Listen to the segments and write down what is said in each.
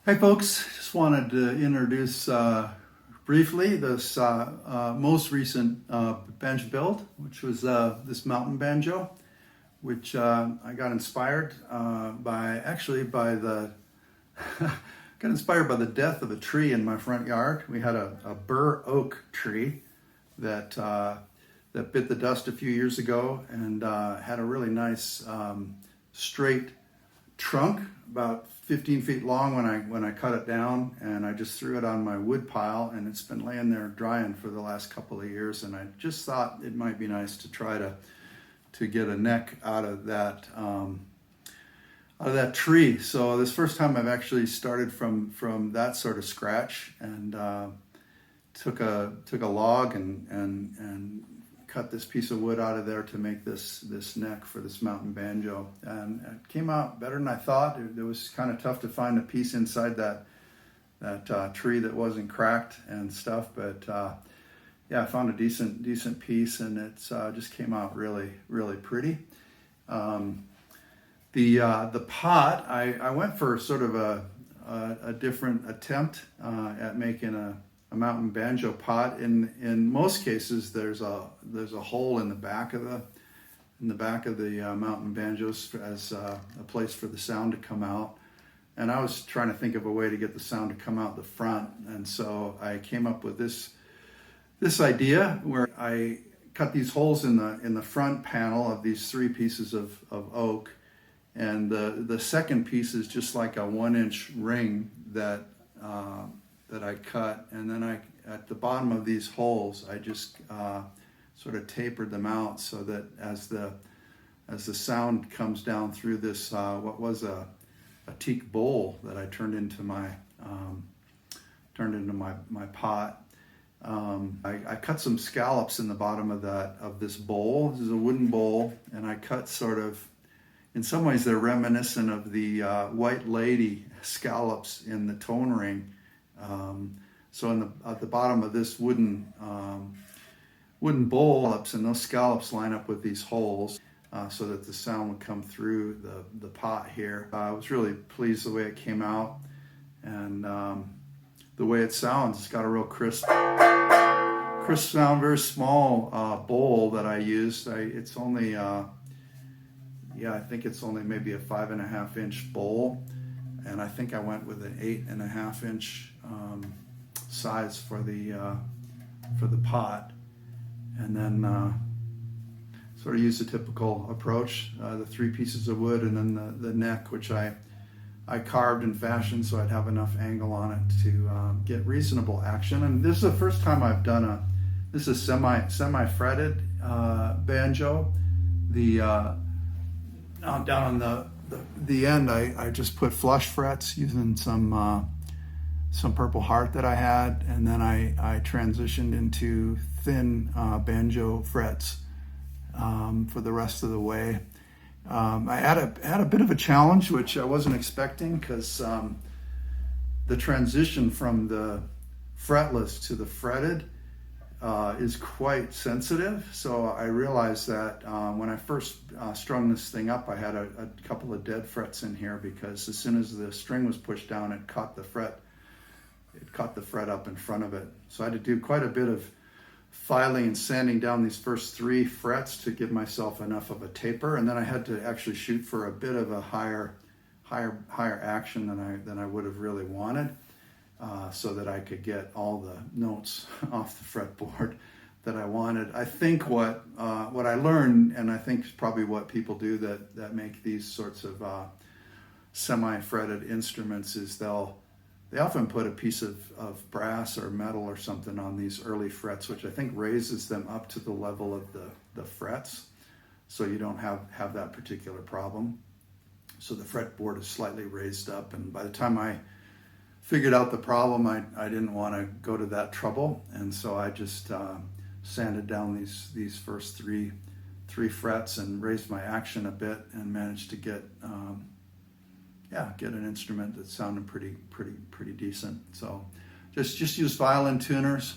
Hi folks, just wanted to introduce briefly this most recent banjo build, which was this mountain banjo, which I got inspired by the got inspired by the death of a tree in my front yard. We had a bur oak tree that that bit the dust a few years ago and had a really nice straight trunk, about 15 feet long when I cut it down, and I just threw it on my wood pile, and it's been laying there drying for the last couple of years, and I just thought it might be nice to try to get a neck out of that tree. So this first time I've actually started from that sort of scratch, and took a log and cut this piece of wood out of there to make this neck for this mountain banjo, and it came out better than I thought. It was kind of tough to find a piece inside that tree that wasn't cracked and stuff, but yeah, I found a decent piece, and it's just came out really pretty. The pot, I went for sort of a different attempt at making a mountain banjo pot. In most cases, there's a hole in the back of the mountain banjos as a place for the sound to come out. And I was trying to think of a way to get the sound to come out the front, and so I came up with this idea where I cut these holes in the front panel of these three pieces of oak, and the second piece is just like a 1-inch ring that I cut, and then at the bottom of these holes I just sort of tapered them out so that as the sound comes down through this what was a teak bowl that I turned into my pot. I cut some scallops in the bottom of this bowl. This is a wooden bowl, and I cut sort of, in some ways they're reminiscent of the White Lady scallops in the tone ring. So at the bottom of this wooden bowl, and those scallops line up with these holes so that the sound would come through the pot here. I was really pleased the way it came out, and the way it sounds. It's got a real crisp sound. Very small bowl that I used. It's only I think it's only maybe a 5.5-inch bowl, and I think I went with an 8.5-inch size for the pot, and then sort of use the typical approach, the three pieces of wood, and then the neck, which I carved and fashioned so I'd have enough angle on it to get reasonable action. And this is the first time I've done this is semi-fretted banjo. Down on the end, I just put flush frets using some Purple Heart that I had, and then I transitioned into thin banjo frets for the rest of the way. I had a bit of a challenge, which I wasn't expecting, because the transition from the fretless to the fretted is quite sensitive. So I realized that when I first strung this thing up, I had a couple of dead frets in here, because as soon as the string was pushed down, it caught the fret up in front of it. So I had to do quite a bit of filing and sanding down these first 3 frets to give myself enough of a taper, and then I had to actually shoot for a bit of a higher action than I would have really wanted, so that I could get all the notes off the fretboard that I wanted. I think what I learned, and I think is probably what people do that make these sorts of semi-fretted instruments, is they often put a piece of brass or metal or something on these early frets, which I think raises them up to the level of the frets, so you don't have that particular problem. So the fretboard is slightly raised up, and by the time I figured out the problem, I didn't want to go to that trouble, and so I just sanded down these first three frets and raised my action a bit, and managed to get an instrument that sounded pretty decent. So just use violin tuners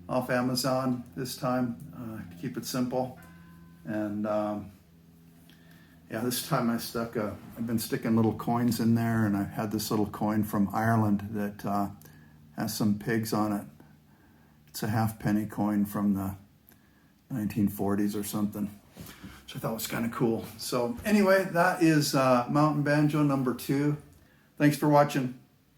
off Amazon this time to keep it simple, and Yeah, this time I've been sticking little coins in there, and I had this little coin from Ireland that has some pigs on it. It's a halfpenny coin from the 1940s or something, which I thought was kind of cool. So anyway, that is mountain banjo number 2. Thanks for watching.